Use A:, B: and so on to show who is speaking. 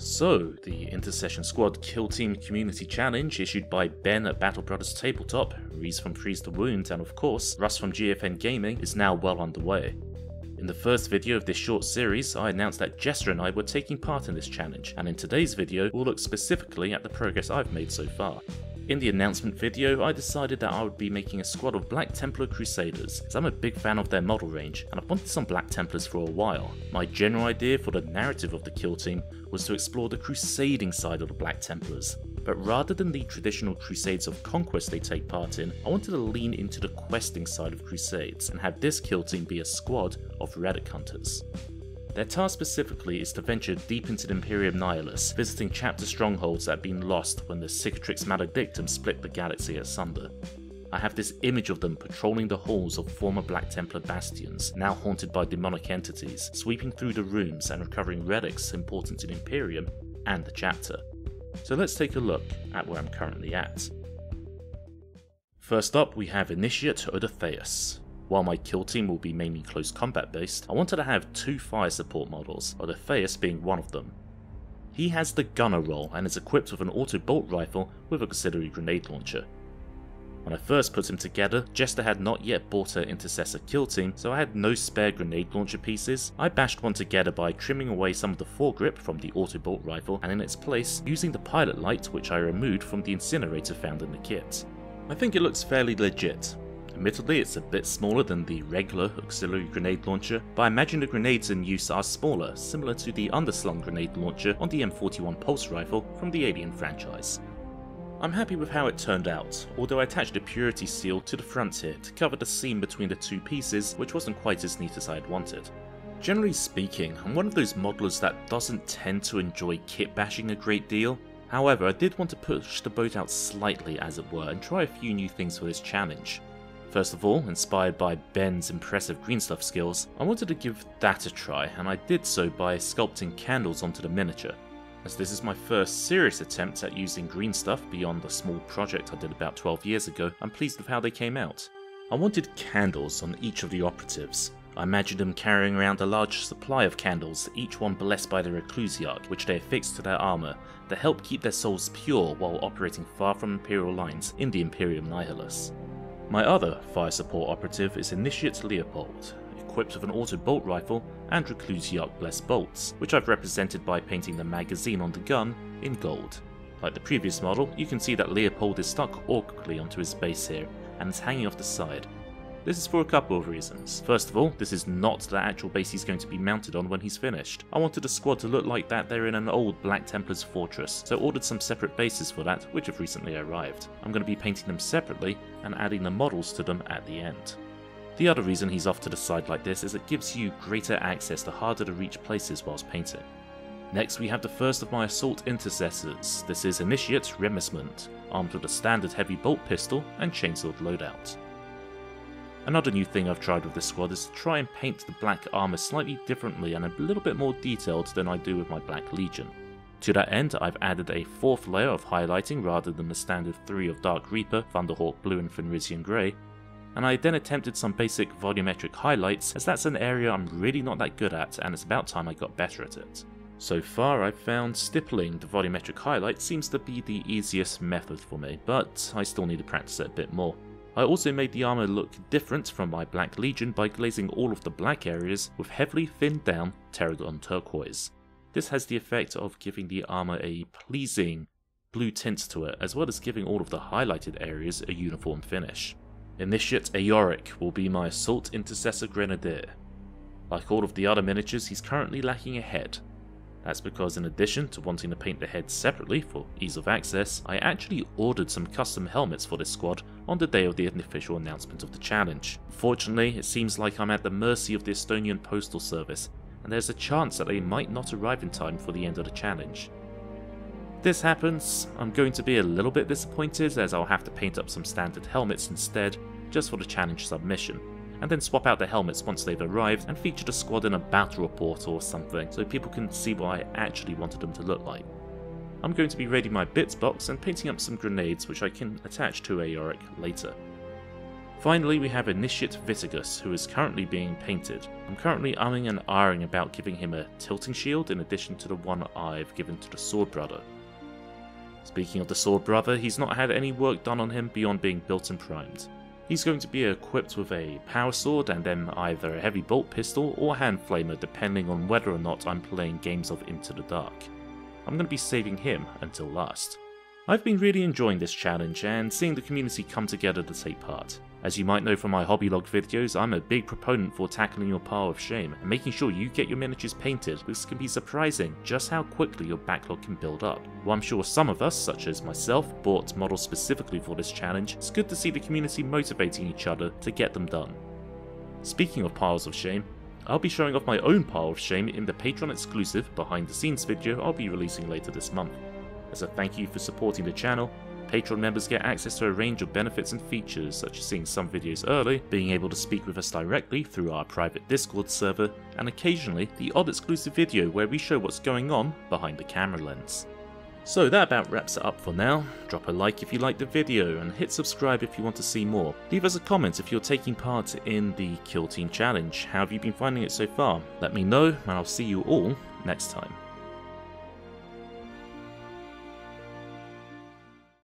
A: So, the Intercession Squad Kill Team Community Challenge issued by Ben at Battle Brothers Tabletop, Reese from Freeze to Wound, and of course, Russ from GFN Gaming is now well underway. In the first video of this short series, I announced that Jester and I were taking part in this challenge, and in today's video, we'll look specifically at the progress I've made so far. In the announcement video, I decided that I would be making a squad of Black Templar Crusaders, as I'm a big fan of their model range, and I've wanted some Black Templars for a while. My general idea for the narrative of the kill team was to explore the crusading side of the Black Templars, but rather than the traditional crusades of conquest they take part in, I wanted to lean into the questing side of crusades, and have this kill team be a squad of relic hunters. Their task specifically is to venture deep into the Imperium Nihilus, visiting chapter strongholds that have been lost when the Cicatrix Maledictum split the galaxy asunder. I have this image of them patrolling the halls of former Black Templar bastions, now haunted by demonic entities, sweeping through the rooms and recovering relics important to the Imperium and the chapter. So let's take a look at where I'm currently at. First up, we have Initiate Odysseus. While my kill team will be mainly close combat based, I wanted to have two fire support models, Odysseus being one of them. He has the gunner role and is equipped with an auto bolt rifle with auxiliary grenade launcher. When I first put him together, Jester had not yet bought her Intercessor kill team, so I had no spare grenade launcher pieces. I bashed one together by trimming away some of the foregrip from the auto bolt rifle, and in its place, using the pilot light which I removed from the incinerator found in the kit. I think it looks fairly legit. Admittedly, it's a bit smaller than the regular auxiliary grenade launcher, but I imagine the grenades in use are smaller, similar to the underslung grenade launcher on the M41 pulse rifle from the Alien franchise. I'm happy with how it turned out, although I attached a purity seal to the front here to cover the seam between the two pieces, which wasn't quite as neat as I had wanted. Generally speaking, I'm one of those modelers that doesn't tend to enjoy kit bashing a great deal. However, I did want to push the boat out slightly, as it were, and try a few new things for this challenge. First of all, inspired by Ben's impressive green stuff skills, I wanted to give that a try, and I did so by sculpting candles onto the miniature. As this is my first serious attempt at using green stuff beyond the small project I did about 12 years ago, I'm pleased with how they came out. I wanted candles on each of the operatives. I imagined them carrying around a large supply of candles, each one blessed by the Reclusiarch, which they affixed to their armour, to help keep their souls pure while operating far from Imperial lines in the Imperium Nihilus. My other fire support operative is Initiate Leopold, equipped with an auto bolt rifle and Reclusiarch blessed bolts, which I've represented by painting the magazine on the gun in gold. Like the previous model, you can see that Leopold is stuck awkwardly onto his base here, and is hanging off the side. This is for a couple of reasons. First of all, this is not the actual base he's going to be mounted on when he's finished. I wanted the squad to look like that they're in an old Black Templars fortress, so ordered some separate bases for that, which have recently arrived. I'm going to be painting them separately and adding the models to them at the end. The other reason he's off to the side like this is it gives you greater access to harder to reach places whilst painting. Next we have the first of my assault intercessors. This is Initiate Remismund, armed with a standard heavy bolt pistol and chainsword loadout. Another new thing I've tried with this squad is to try and paint the black armour slightly differently and a little bit more detailed than I do with my Black Legion. To that end, I've added a fourth layer of highlighting rather than the standard 3 of Dark Reaper, Thunderhawk Blue and Fenrisian Grey, and I then attempted some basic volumetric highlights, as that's an area I'm really not that good at and it's about time I got better at it. So far I've found stippling the volumetric highlights seems to be the easiest method for me, but I still need to practice it a bit more. I also made the armour look different from my Black Legion by glazing all of the black areas with heavily thinned down tarragon turquoise. This has the effect of giving the armour a pleasing blue tint to it, as well as giving all of the highlighted areas a uniform finish. Initiate Aoric will be my Assault Intercessor Grenadier. Like all of the other miniatures, he's currently lacking a head. That's because in addition to wanting to paint the head separately for ease of access, I actually ordered some custom helmets for this squad on the day of the official announcement of the challenge. Fortunately, it seems like I'm at the mercy of the Estonian Postal Service, and there's a chance that they might not arrive in time for the end of the challenge. If this happens, I'm going to be a little bit disappointed, as I'll have to paint up some standard helmets instead, just for the challenge submission, and then swap out the helmets once they've arrived and feature the squad in a battle report or something, so people can see what I actually wanted them to look like. I'm going to be raiding my bits box and painting up some grenades which I can attach to Aoric later. Finally, we have Initiate Vitigus, who is currently being painted. I'm currently umming and ahhing about giving him a tilting shield in addition to the one I've given to the Sword Brother. Speaking of the Sword Brother, he's not had any work done on him beyond being built and primed. He's going to be equipped with a power sword and then either a heavy bolt pistol or hand flamer depending on whether or not I'm playing games of Into the Dark. I'm going to be saving him until last. I've been really enjoying this challenge and seeing the community come together to take part. As you might know from my hobby log videos, I'm a big proponent for tackling your pile of shame and making sure you get your miniatures painted, because it can be surprising just how quickly your backlog can build up. While I'm sure some of us, such as myself, bought models specifically for this challenge, it's good to see the community motivating each other to get them done. Speaking of piles of shame, I'll be showing off my own pile of shame in the Patreon exclusive behind the scenes video I'll be releasing later this month. As a thank you for supporting the channel, Patreon members get access to a range of benefits and features, such as seeing some videos early, being able to speak with us directly through our private Discord server, and occasionally the odd exclusive video where we show what's going on behind the camera lens. So that about wraps it up for now. Drop a like if you liked the video, and hit subscribe if you want to see more. Leave us a comment if you're taking part in the Kill Team Challenge. How have you been finding it so far? Let me know, and I'll see you all next time.